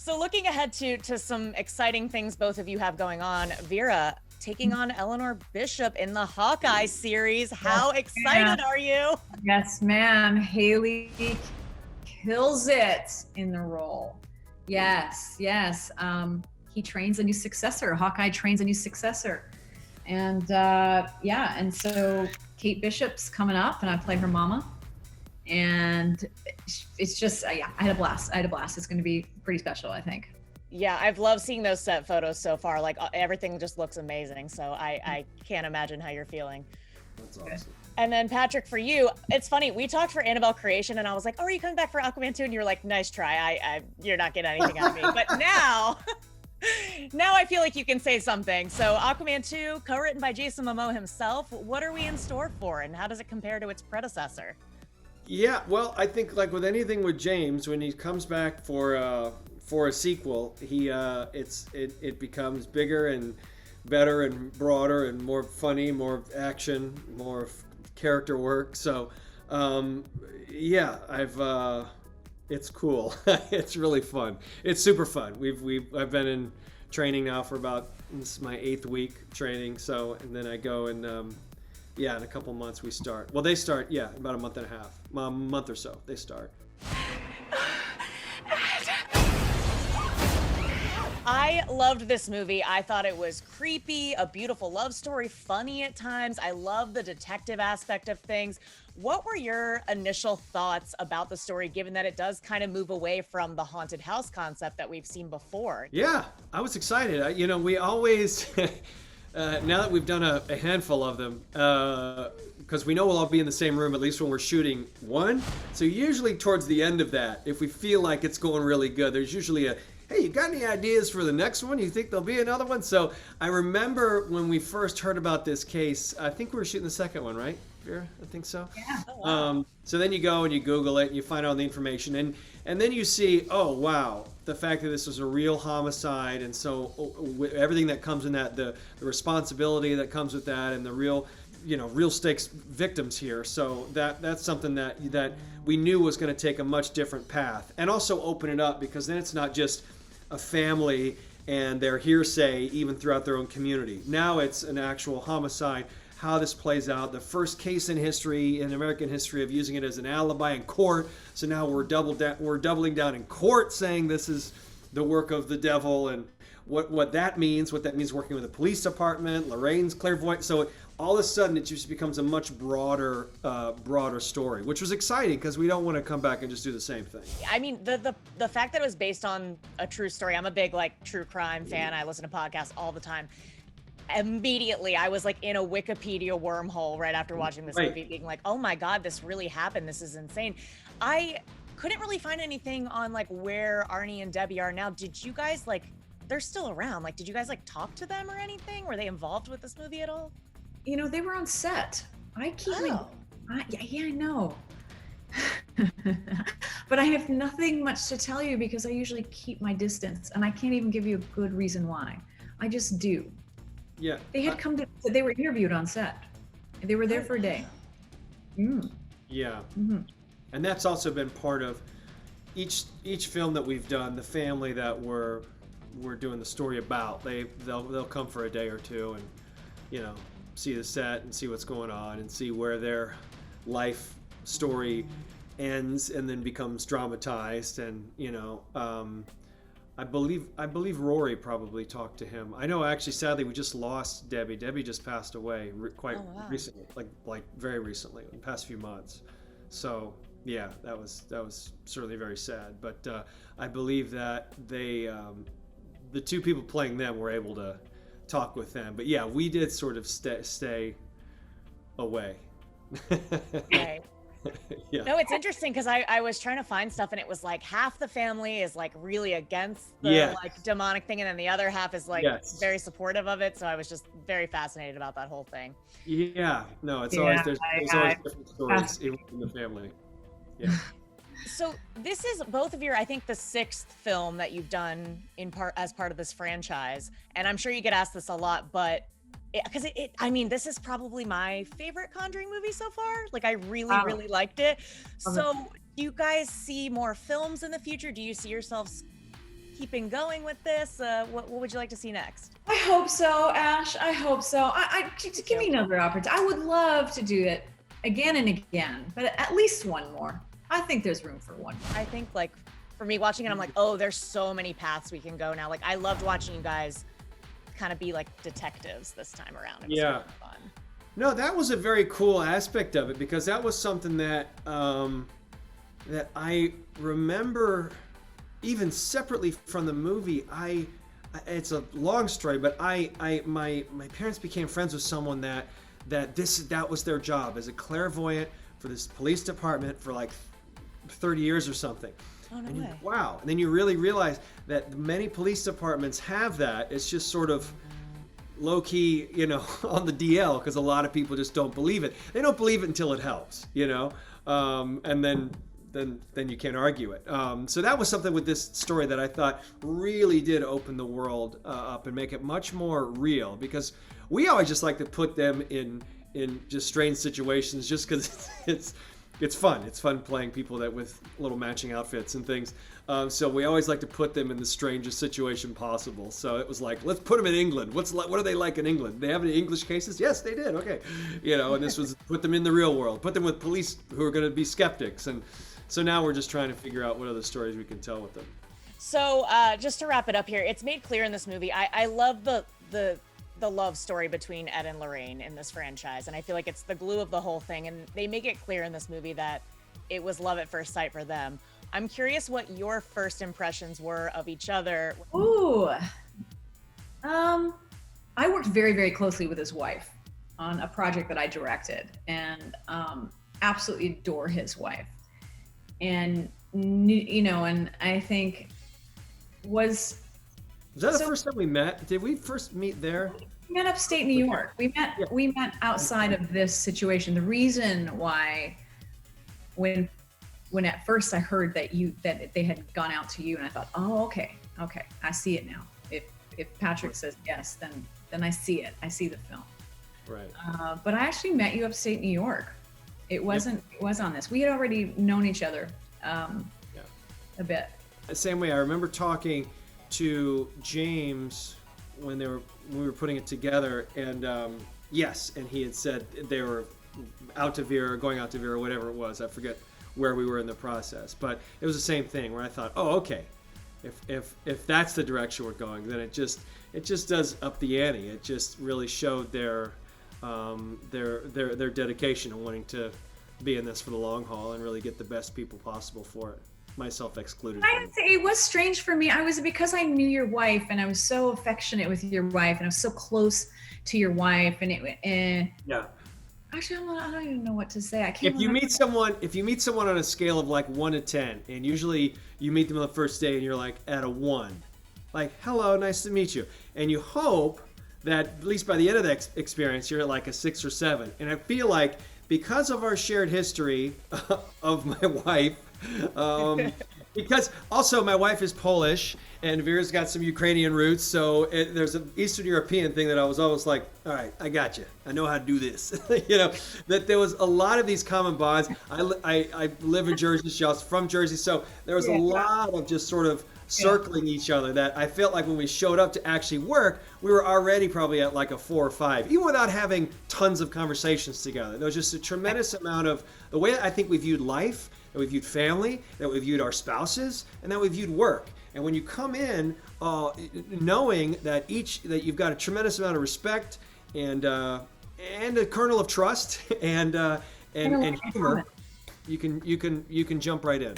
So looking ahead to some exciting things both of you have going on, Vera taking on Eleanor Bishop in the Hawkeye series. How excited are you? Yes, ma'am. Hailee kills it in the role. Yes. He trains a new successor. Hawkeye trains a new successor. And and so Kate Bishop's coming up and I play her mama. And it's just, I had a blast. It's going to be pretty special, I think. Yeah, I've loved seeing those set photos so far. Like everything just looks amazing. So I can't imagine how you're feeling. That's awesome. And then Patrick, for you, it's funny. We talked for Annabelle Creation, and I was like, "Oh, are you coming back for Aquaman 2?" And you were like, "Nice try. You're not getting anything out of me." But now, now I feel like you can say something. So Aquaman 2, co-written by Jason Momoa himself. What are we in store for, and how does it compare to its predecessor? Yeah, well, I think like with anything with James, when he comes back for a sequel, it becomes bigger and better and broader and more funny, more action, more character work. So, it's cool. It's really fun. It's super fun. I've been in training now for this is my 8th week training. So, and then I go and in a couple months we start. Well, they start, about a month and a half, a month or so they start. I loved this movie. I thought it was creepy, a beautiful love story, funny at times. I love the detective aspect of things. What were your initial thoughts about the story, given that it does kind of move away from the haunted house concept that we've seen before? Yeah, I was excited. We always, now that we've done a handful of them, because we know we'll all be in the same room, at least when we're shooting one. So usually towards the end of that, if we feel like it's going really good, there's usually hey, you got any ideas for the next one? You think there'll be another one? So I remember when we first heard about this case, I think we were shooting the second one, right, Vera? I think so. Yeah. Oh, wow. So then you go and you Google it and you find all the information. And then you see, oh, wow, the fact that this was a real homicide. And so everything that comes in that, the responsibility that comes with that, and the real stakes victims here. So that's something that we knew was going to take a much different path, and also open it up, because then it's not just a family and their hearsay even throughout their own community. Now it's an actual homicide, how this plays out, the first case in history, in American history, of using it as an alibi in court. So now we're doubling down in court, saying this is the work of the devil, and what that means working with the police department, Lorraine's clairvoyant. So all of a sudden it just becomes a much broader story, which was exciting, because we don't want to come back and just do the same thing. I mean, the fact that it was based on a true story. I'm a big true crime fan. I listen to podcasts all the time. Immediately I was in a Wikipedia wormhole right after watching this movie, being like, oh my God, this really happened. This is insane. I couldn't really find anything on where Arnie and Debbie are now. Did you guys they're still around? Did you guys talk to them or anything? Were they involved with this movie at all? They were on set. I know. But I have nothing much to tell you, because I usually keep my distance, and I can't even give you a good reason why. I just do. Yeah. They had they were interviewed on set. They were there for a day. Mm. Yeah. Mm-hmm. And that's also been part of each film that we've done. The family that we're doing the story about, they'll come for a day or two and see the set and see what's going on and see where their life story ends and then becomes dramatized. And I believe Rory probably talked to him. I know, actually, sadly, we just lost Debbie. Debbie just passed away quite recently, like very recently, in the past few months. So yeah, that was certainly very sad. But I believe that they, the two people playing them, were able to talk with them. But yeah, we did sort of stay away. Okay. Yeah. No, it's interesting, because I was trying to find stuff, and it was half the family is really against the demonic thing, and then the other half is very supportive of it. So I was just very fascinated about that whole thing. Yeah, no, it's always there's always different stories even in the family. Yeah. So this is both of your, I think, the 6th film that you've done as part of this franchise, and I'm sure you get asked this a lot, but because I mean, this is probably my favorite Conjuring movie so far. I really liked it. So do you guys see more films in the future? Do you see yourselves keeping going with this? What would you like to see next? I hope so, Ash. I hope so. Just give me another opportunity. I would love to do it again and again, but at least one more. I think there's room for one more. I think, like, for me watching it, I'm like, oh, there's so many paths we can go now. Like, I loved watching you guys kind of be like detectives this time around. It was really fun. No, that was a very cool aspect of it, because that was something that that I remember even separately from the movie. It's a long story, but my parents became friends with someone that was their job as a clairvoyant for this police department for like 30 years or something. Oh, no way. Wow. And then you really realize that many police departments have that. It's just sort of low-key, on the DL, because a lot of people just don't believe it. They don't believe it until it helps, and then you can't argue it. So that was something with this story that I thought really did open the world up and make it much more real, because we always just like to put them in just strange situations just because it's fun. It's fun playing people that with little matching outfits and things. So we always like to put them in the strangest situation possible. So it was like, let's put them in England. What are they like in England? They have any English cases? Yes, they did. Okay. And this was put them in the real world. Put them with police who are going to be skeptics. And so now we're just trying to figure out what other stories we can tell with them. So just to wrap it up here, it's made clear in this movie, I love the love story between Ed and Lorraine in this franchise, and I feel like it's the glue of the whole thing, and they make it clear in this movie that it was love at first sight for them. I'm curious what your first impressions were of each other. Ooh. I worked very, very closely with his wife on a project that I directed, and absolutely adore his wife. And, and I think was that the first time we met? Did we first meet there? We met upstate New York. We met outside of this situation. The reason why, when at first I heard that they had gone out to you, and I thought, oh, okay, I see it now. If Patrick says yes, then I see it. I see the film. Right. But I actually met you upstate New York. It was on this. We had already known each other a bit. The same way, I remember talking to James when we were putting it together, and and he had said they were going out to Vera, whatever it was. I forget where we were in the process, but it was the same thing where I thought, oh, okay, if that's the direction we're going, then it just does up the ante. It just really showed their dedication and wanting to be in this for the long haul and really get the best people possible for it, myself excluded. I'd say it was strange for me. Because I knew your wife, and I was so affectionate with your wife, and I was so close to your wife, and actually, I don't even know what to say. If you meet someone on a scale of like 1 to 10, and usually you meet them on the first day and you're like at a 1, like, hello, nice to meet you, and you hope that at least by the end of the experience you're at like a 6 or 7. And I feel like because of our shared history of my wife, because also my wife is Polish and Vera's got some Ukrainian roots, so there's an Eastern European thing that I was always like, all right, I got you. I know how to do this. That there was a lot of these common bonds. I live in Jersey, she's from Jersey, so there was a lot of just sort of circling each other that I felt like when we showed up to actually work, we were already probably at like a 4 or 5, even without having tons of conversations together. There was just a tremendous amount of the way I think we viewed life, that we viewed family, that we viewed our spouses, and that we viewed work. And when you come in knowing that you've got a tremendous amount of respect and a kernel of trust and humor, you can jump right in.